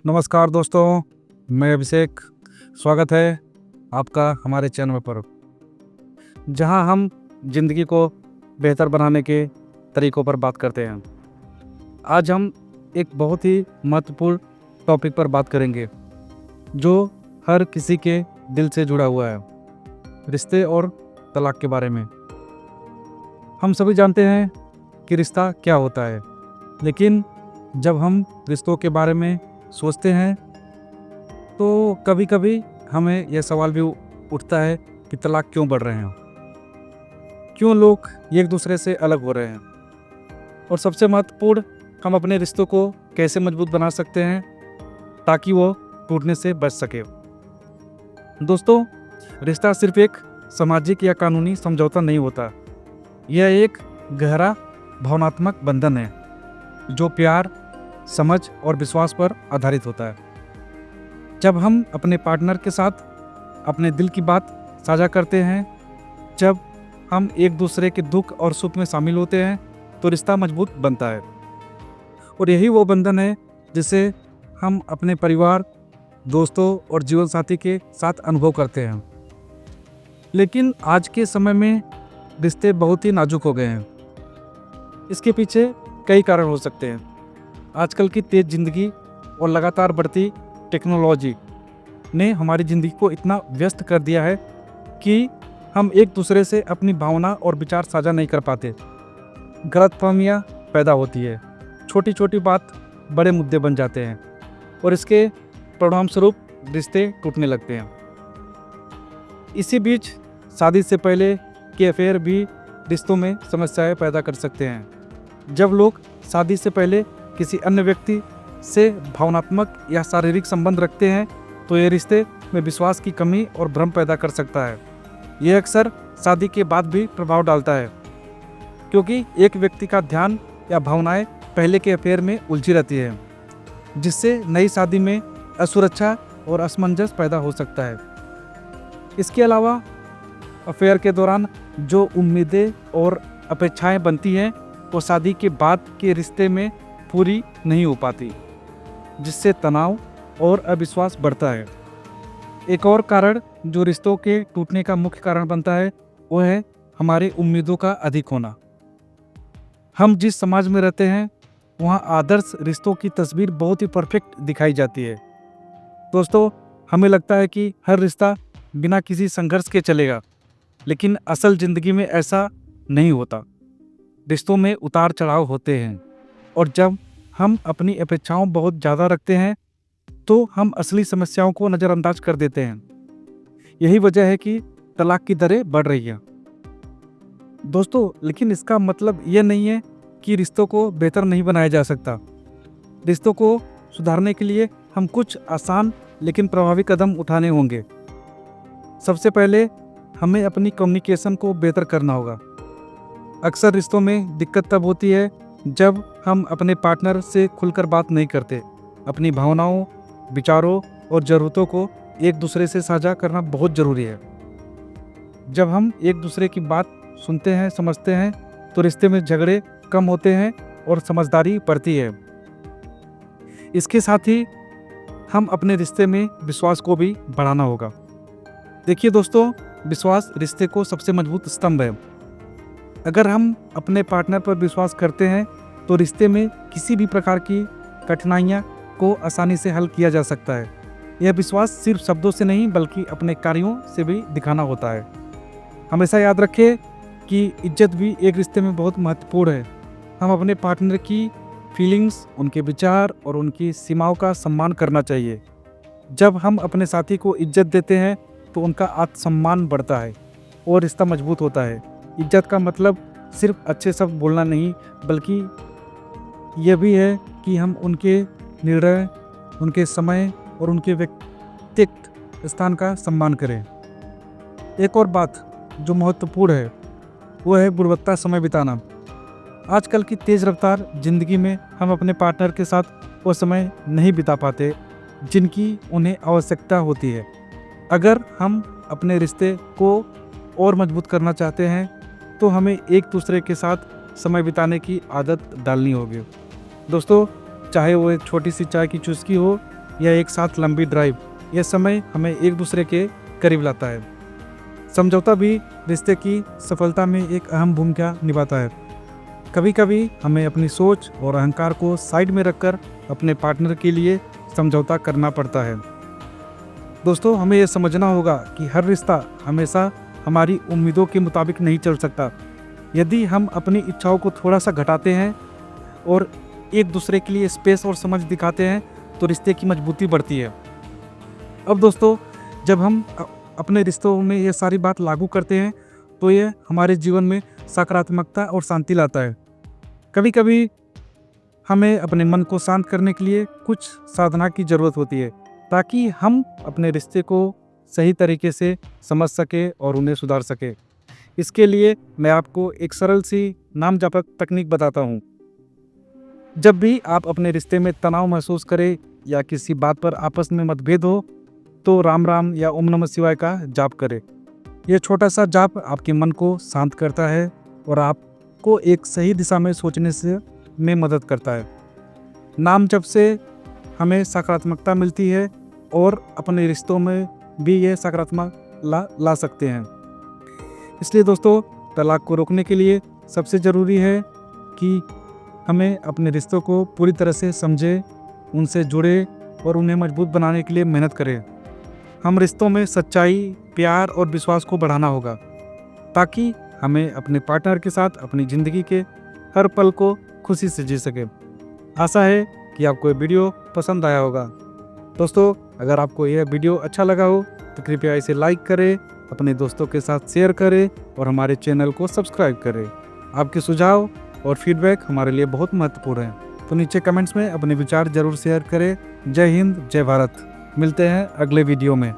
नमस्कार दोस्तों, मैं अभिषेक। स्वागत है आपका हमारे चैनल पर, जहां हम ज़िंदगी को बेहतर बनाने के तरीक़ों पर बात करते हैं। आज हम एक बहुत ही महत्वपूर्ण टॉपिक पर बात करेंगे, जो हर किसी के दिल से जुड़ा हुआ है, रिश्ते और तलाक के बारे में। हम सभी जानते हैं कि रिश्ता क्या होता है, लेकिन जब हम रिश्तों के बारे में सोचते हैं तो कभी कभी हमें यह सवाल भी उठता है कि तलाक क्यों बढ़ रहे हैं, क्यों लोग एक दूसरे से अलग हो रहे हैं, और सबसे महत्वपूर्ण, हम अपने रिश्तों को कैसे मजबूत बना सकते हैं ताकि वो टूटने से बच सके। दोस्तों, रिश्ता सिर्फ एक सामाजिक या कानूनी समझौता नहीं होता। यह एक गहरा भावनात्मक बंधन है जो प्यार, समझ और विश्वास पर आधारित होता है। जब हम अपने पार्टनर के साथ अपने दिल की बात साझा करते हैं, जब हम एक दूसरे के दुख और सुख में शामिल होते हैं, तो रिश्ता मजबूत बनता है। और यही वो बंधन है जिसे हम अपने परिवार, दोस्तों और जीवन साथी के साथ अनुभव करते हैं। लेकिन आज के समय में रिश्ते बहुत ही नाजुक हो गए हैं। इसके पीछे कई कारण हो सकते हैं। आजकल की तेज़ ज़िंदगी और लगातार बढ़ती टेक्नोलॉजी ने हमारी ज़िंदगी को इतना व्यस्त कर दिया है कि हम एक दूसरे से अपनी भावना और विचार साझा नहीं कर पाते। गलतफहमियाँ पैदा होती है, छोटी छोटी बात बड़े मुद्दे बन जाते हैं और इसके परिणामस्वरूप रिश्ते टूटने लगते हैं। इसी बीच शादी से पहले के अफेयर भी रिश्तों में समस्याएं पैदा कर सकते हैं। जब लोग शादी से पहले किसी अन्य व्यक्ति से भावनात्मक या शारीरिक संबंध रखते हैं, तो ये रिश्ते में विश्वास की कमी और भ्रम पैदा कर सकता है। यह अक्सर शादी के बाद भी प्रभाव डालता है, क्योंकि एक व्यक्ति का ध्यान या भावनाएं पहले के अफेयर में उलझी रहती है, जिससे नई शादी में असुरक्षा और असमंजस पैदा हो सकता है। इसके अलावा अफेयर के दौरान जो उम्मीदें और अपेक्षाएं बनती हैं, वो शादी के बाद के रिश्ते में पूरी नहीं हो पाती, जिससे तनाव और अविश्वास बढ़ता है। एक और कारण जो रिश्तों के टूटने का मुख्य कारण बनता है, वो है हमारे उम्मीदों का अधिक होना। हम जिस समाज में रहते हैं, वहाँ आदर्श रिश्तों की तस्वीर बहुत ही परफेक्ट दिखाई जाती है। दोस्तों, हमें लगता है कि हर रिश्ता बिना किसी संघर्ष के चलेगा, लेकिन असल ज़िंदगी में ऐसा नहीं होता। रिश्तों में उतार चढ़ाव होते हैं, और जब हम अपनी अपेक्षाओं बहुत ज़्यादा रखते हैं, तो हम असली समस्याओं को नज़रअंदाज कर देते हैं। यही वजह है कि तलाक की दरें बढ़ रही हैं। दोस्तों, लेकिन इसका मतलब ये नहीं है कि रिश्तों को बेहतर नहीं बनाया जा सकता। रिश्तों को सुधारने के लिए हम कुछ आसान लेकिन प्रभावी कदम उठाने होंगे। सबसे पहले हमें अपनी कम्युनिकेशन को बेहतर करना होगा। अक्सर रिश्तों में दिक्कत तब होती है जब हम अपने पार्टनर से खुलकर बात नहीं करते। अपनी भावनाओं, विचारों और ज़रूरतों को एक दूसरे से साझा करना बहुत ज़रूरी है। जब हम एक दूसरे की बात सुनते हैं, समझते हैं, तो रिश्ते में झगड़े कम होते हैं और समझदारी बढ़ती है। इसके साथ ही हम अपने रिश्ते में विश्वास को भी बढ़ाना होगा। देखिए दोस्तों, विश्वास रिश्ते को सबसे मजबूत स्तंभ है। अगर हम अपने पार्टनर पर विश्वास करते हैं, तो रिश्ते में किसी भी प्रकार की कठिनाइयाँ को आसानी से हल किया जा सकता है। यह विश्वास सिर्फ शब्दों से नहीं, बल्कि अपने कार्यों से भी दिखाना होता है। हमेशा याद रखें कि इज्जत भी एक रिश्ते में बहुत महत्वपूर्ण है। हम अपने पार्टनर की फीलिंग्स, उनके विचार और उनकी सीमाओं का सम्मान करना चाहिए। जब हम अपने साथी को इज्जत देते हैं, तो उनका आत्मसम्मान बढ़ता है और रिश्ता मजबूत होता है। इज्जत का मतलब सिर्फ अच्छे शब्द बोलना नहीं, बल्कि यह भी है कि हम उनके निर्णय, उनके समय और उनके व्यक्तिगत स्थान का सम्मान करें। एक और बात जो महत्वपूर्ण है, वो है गुणवत्ता समय बिताना। आजकल की तेज़ रफ्तार ज़िंदगी में हम अपने पार्टनर के साथ वो समय नहीं बिता पाते जिनकी उन्हें आवश्यकता होती है। अगर हम अपने रिश्ते को और मजबूत करना चाहते हैं, तो हमें एक दूसरे के साथ समय बिताने की आदत डालनी होगी। दोस्तों, चाहे वो एक छोटी सी चाय की चुस्की हो या एक साथ लंबी ड्राइव, यह समय हमें एक दूसरे के करीब लाता है। समझौता भी रिश्ते की सफलता में एक अहम भूमिका निभाता है। कभी कभी हमें अपनी सोच और अहंकार को साइड में रखकर अपने पार्टनर के लिए समझौता करना पड़ता है। दोस्तों, हमें यह समझना होगा कि हर रिश्ता हमेशा हमारी उम्मीदों के मुताबिक नहीं चल सकता। यदि हम अपनी इच्छाओं को थोड़ा सा घटाते हैं और एक दूसरे के लिए स्पेस और समझ दिखाते हैं तो रिश्ते की मजबूती बढ़ती है। अब दोस्तों, जब हम अपने रिश्तों में ये सारी बात लागू करते हैं तो ये हमारे जीवन में सकारात्मकता और शांति लाता है। कभी कभी हमें अपने मन को शांत करने के लिए कुछ साधना की ज़रूरत होती है ताकि हम अपने रिश्ते को सही तरीके से समझ सके और उन्हें सुधार सके। इसके लिए मैं आपको एक सरल सी नाम जप तकनीक बताता हूँ। जब भी आप अपने रिश्ते में तनाव महसूस करें या किसी बात पर आपस में मतभेद हो तो राम राम या ओम नमः शिवाय का जाप करें। यह छोटा सा जाप आपके मन को शांत करता है और आपको एक सही दिशा में सोचने में मदद करता है। नाम जप से हमें सकारात्मकता मिलती है और अपने रिश्तों में भी ये सकारात्मक ला सकते हैं। इसलिए दोस्तों, तलाक को रोकने के लिए सबसे ज़रूरी है कि हमें अपने रिश्तों को पूरी तरह से समझें, उनसे जुड़े और उन्हें मजबूत बनाने के लिए मेहनत करें। हम रिश्तों में सच्चाई, प्यार और विश्वास को बढ़ाना होगा ताकि हमें अपने पार्टनर के साथ अपनी ज़िंदगी के हर पल को खुशी से जी सके। आशा है कि आपको ये वीडियो पसंद आया होगा। दोस्तों, अगर आपको यह वीडियो अच्छा लगा हो तो कृपया इसे लाइक करें, अपने दोस्तों के साथ शेयर करें और हमारे चैनल को सब्सक्राइब करें। आपके सुझाव और फीडबैक हमारे लिए बहुत महत्वपूर्ण है, तो नीचे कमेंट्स में अपने विचार जरूर शेयर करें। जय हिंद, जय भारत। मिलते हैं अगले वीडियो में।